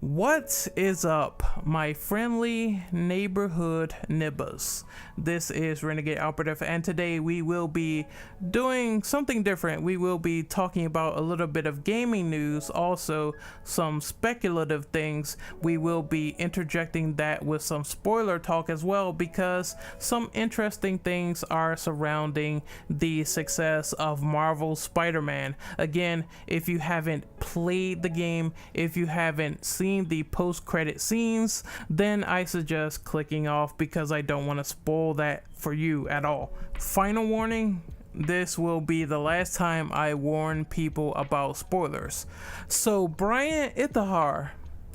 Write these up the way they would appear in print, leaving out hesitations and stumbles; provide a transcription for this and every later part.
What is up, my friendly neighborhood nibbas? This is Renegade Operative, and today we will be doing something different. We will be talking about a little bit of gaming news, also some speculative things. We will be interjecting that with some spoiler talk as well, because some interesting things are surrounding the success of Marvel's Spider-Man. Again, if you haven't played the game, if you haven't seen the post-credit scenes, then I suggest clicking off because I don't want to spoil that for you at all. Final warning, this will be the last time I warn people about spoilers. So Bryan Intihar,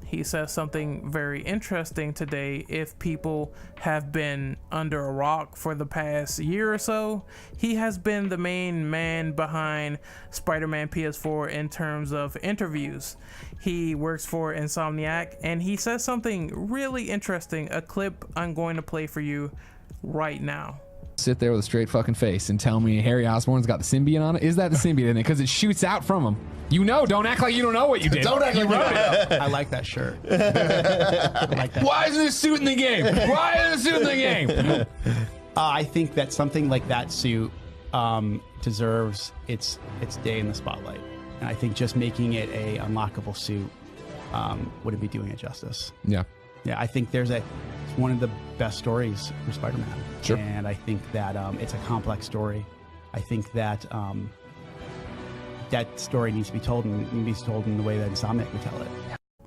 he says something very interesting today. If people have been under a rock for the past year or so, he has been the main man behind Spider-Man PS4 in terms of interviews. He works for Insomniac, and he says something really interesting, a clip I'm going to play for you right now. Sit there with a straight fucking face and tell me Harry Osborn's got the symbiote on it? Is that the symbiote in it? Because it shoots out from him. You know, don't act like you don't know what you did. Don't act like you wrote it. I like that shirt. I like that. Why isn't this suit in the game? Why isn't this suit in the game? I think that something like that suit deserves its day in the spotlight. And I think just making it a unlockable suit wouldn't be doing it justice. Yeah. Yeah, I think it's one of the best stories for Spider-Man. Sure. And I think that it's a complex story. I think that that story needs to be told, and needs to be told in the way that Insomniac would tell it.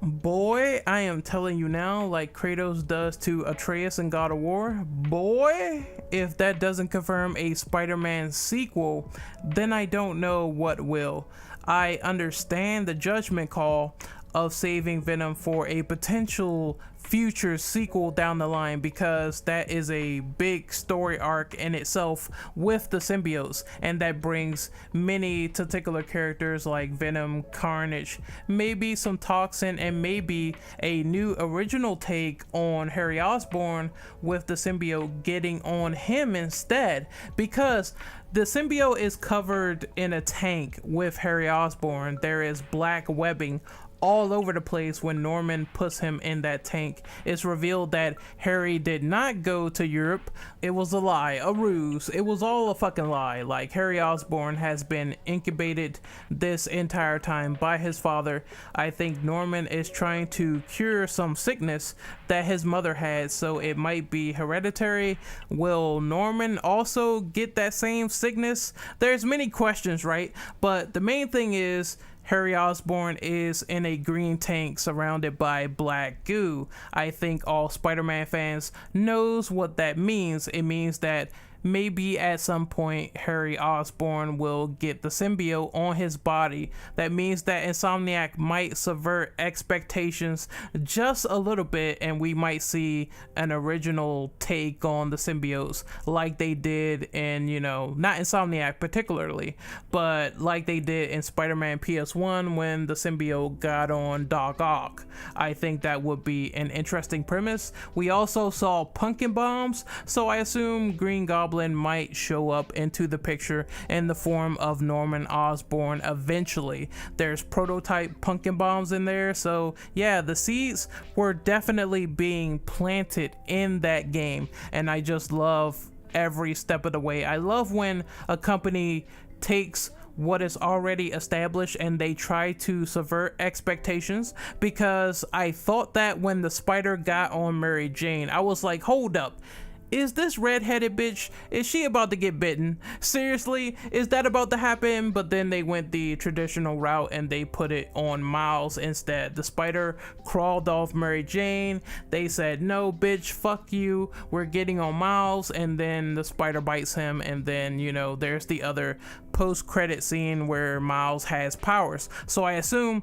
Boy, I am telling you now, like Kratos does to Atreus in God of War, boy, if that doesn't confirm a Spider-Man sequel, then I don't know what will. I understand the judgment call of saving Venom for a potential future sequel down the line, because that is a big story arc in itself with the symbiotes, and that brings many titular characters like Venom, Carnage, maybe some Toxin, and maybe a new original take on Harry Osborn with the symbiote getting on him instead, because the symbiote is covered in a tank with Harry Osborn. There is black webbing all over the place when Norman puts him in that tank. It's revealed that Harry did not go to Europe. It was a lie, a ruse. It was all a fucking lie. Like, Harry Osborn has been incubated this entire time by his father. I think Norman is trying to cure some sickness that his mother had, so it might be hereditary. Will Norman also get that same sickness? There's many questions, right? But the main thing is, Harry Osborn is in a green tank surrounded by black goo. I think all Spider-Man fans knows what that means. It means that maybe at some point Harry Osborn will get the symbiote on his body. That means that Insomniac might subvert expectations just a little bit, and we might see an original take on the symbiotes like they did in, not Insomniac particularly, but like they did in Spider-Man PS1 when the symbiote got on Doc Ock. I think that would be an interesting premise. We also saw pumpkin bombs, so I assume Green Goblin might show up into the picture in the form of Norman Osborn eventually. There's prototype pumpkin bombs in there, so yeah, the seeds were definitely being planted in that game, and I just love every step of the way. I love when a company takes what is already established and they try to subvert expectations, because I thought that when the spider got on Mary Jane, I was like, hold up, is this redheaded bitch, is she about to get bitten? Seriously, is that about to happen? But then they went the traditional route and they put it on Miles instead. The spider crawled off Mary Jane. They said, no bitch, fuck you, we're getting on Miles, and then the spider bites him, and then there's the other post-credit scene where Miles has powers. So I assume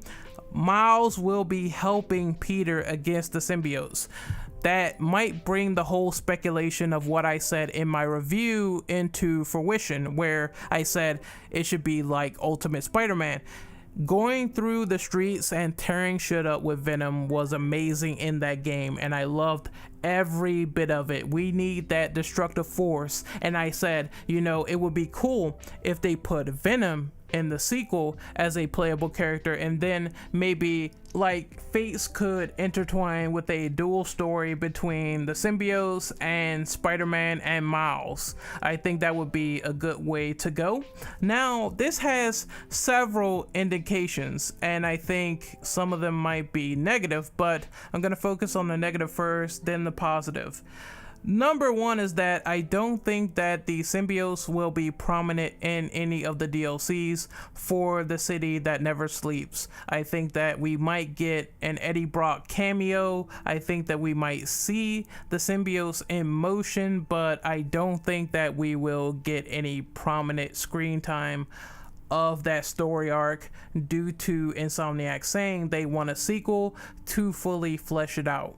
Miles will be helping Peter against the symbiotes. That might bring the whole speculation of what I said in my review into fruition, where I said it should be like Ultimate Spider-Man. Going through the streets and tearing shit up with Venom was amazing in that game, and I loved every bit of it. We need that destructive force, and I said, it would be cool if they put Venom in the sequel as a playable character, and then maybe like fates could intertwine with a dual story between the symbiotes and Spider-Man and Miles. I think that would be a good way to go. Now, this has several indications, and I think some of them might be negative, but I'm going to focus on the negative first, then the positive. Number one is that I don't think that the symbiotes will be prominent in any of the DLCs for The City That Never Sleeps. I think that we might get an Eddie Brock cameo. I think that we might see the symbiotes in motion, but I don't think that we will get any prominent screen time of that story arc due to Insomniac saying they want a sequel to fully flesh it out.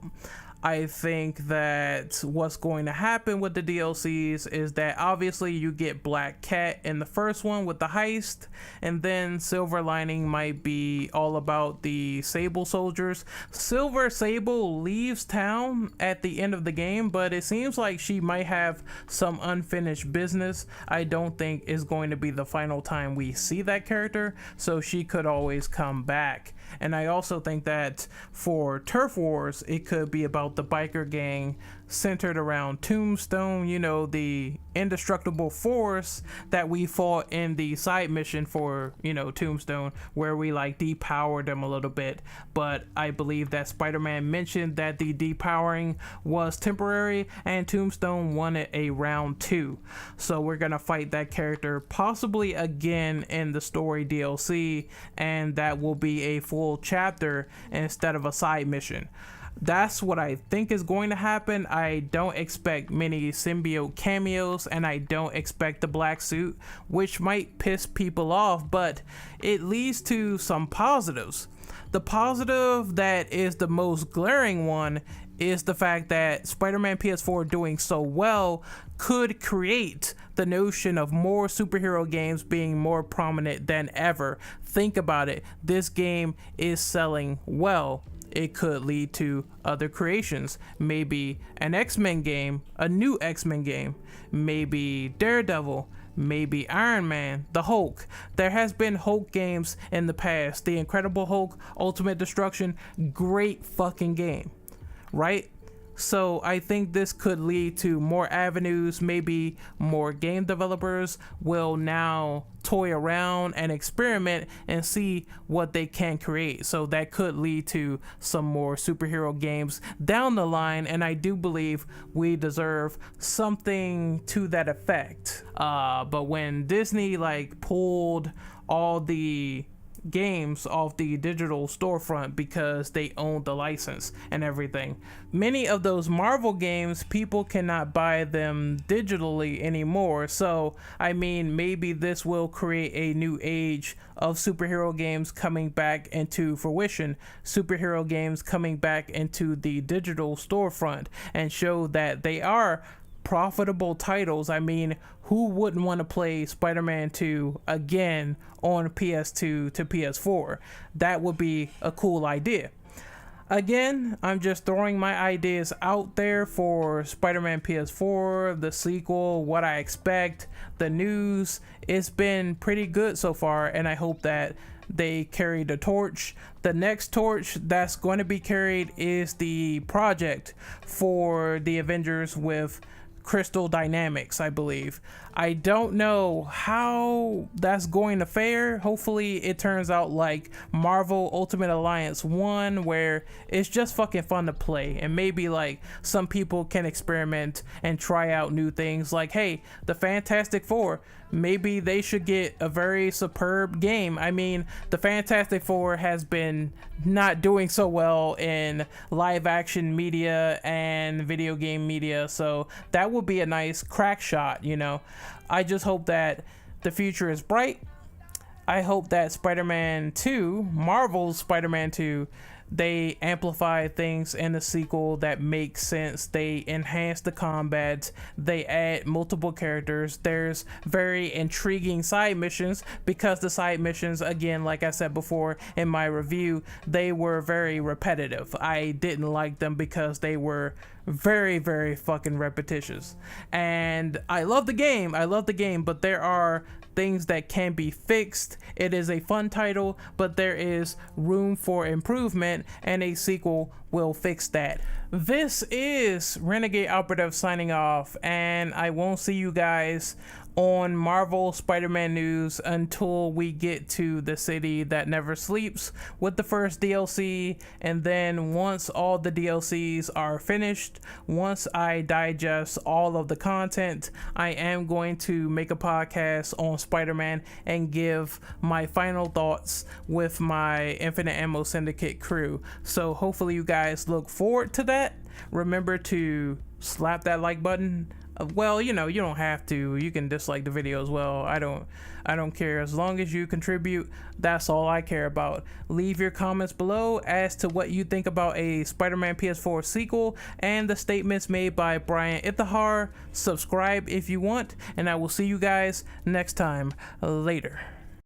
I think that what's going to happen with the DLCs is that obviously you get Black Cat in the first one with the heist, and then Silver Lining might be all about the Sable soldiers. Silver Sable leaves town at the end of the game, but it seems like she might have some unfinished business. I don't think it's going to be the final time we see that character, so she could always come back. And I also think that for Turf Wars, it could be about the biker gang centered around Tombstone, you know, the indestructible force that we fought in the side mission for, you know, Tombstone, where we like depowered them a little bit. But I believe that Spider-Man mentioned that the depowering was temporary and Tombstone wanted a round 2. So we're gonna fight that character possibly again in the story DLC, and that will be a full chapter instead of a side mission. That's what I think is going to happen. I don't expect many symbiote cameos, and I don't expect the black suit, which might piss people off, but it leads to some positives. The positive that is the most glaring one is the fact that Spider-Man PS4 doing so well could create the notion of more superhero games being more prominent than ever. Think about it. This game is selling well. It could lead to other creations, maybe an X-Men game, a new X-Men game, maybe Daredevil, maybe Iron Man, the Hulk. There has been Hulk games in the past. The Incredible Hulk, Ultimate Destruction, great fucking game, right? So I think this could lead to more avenues. Maybe more game developers will now toy around and experiment and see what they can create. So that could lead to some more superhero games down the line, and I do believe we deserve something to that effect. But when Disney like pulled all the games off the digital storefront because they own the license and everything, many of those Marvel games, people cannot buy them digitally anymore. So I mean, maybe this will create a new age of superhero games coming back into fruition, superhero games coming back into the digital storefront, and show that they are profitable titles. I mean, who wouldn't want to play Spider-Man 2 again on PS2 to PS4? That would be a cool idea. Again, I'm just throwing my ideas out there for Spider-Man PS4, the sequel, what I expect, the news. It's been pretty good so far, and I hope that they carry the torch. The next torch that's going to be carried is the project for the Avengers with Crystal Dynamics, I believe. I don't know how that's going to fare. Hopefully it turns out like Marvel Ultimate Alliance 1, where it's just fucking fun to play, and maybe like some people can experiment and try out new things. Like, hey, the Fantastic Four, maybe they should get a very superb game. I mean, the Fantastic Four has been not doing so well in live action media and video game media, so that would be a nice crack shot, you know. I just hope that the future is bright. I hope that Spider-Man 2, Marvel's Spider-Man 2, they amplify things in the sequel that make sense. They enhance the combat. They add multiple characters. There's very intriguing side missions, because the side missions, again, like I said before in my review, they were very repetitive. I didn't like them because they were very, very fucking repetitious. And I love the game, but there are things that can be fixed. It is a fun title, but there is room for improvement, and a sequel will fix that. This is Renegade Operative signing off, and I won't see you guys on Marvel Spider-Man news until we get to the city that never sleeps with the first DLC. And then once all the DLCs are finished, once I digest all of the content, I am going to make a podcast on Spider-Man and give my final thoughts with my Infinite Ammo Syndicate crew. So hopefully you guys look forward to that. Remember to slap that like button. Well, you know, you don't have to. You can dislike the video as well. I don't care. As long as you contribute, that's all I care about. Leave your comments below as to what you think about a Spider-Man PS4 sequel and the statements made by Bryan Intihar. Subscribe if you want, and I will see you guys next time. Later.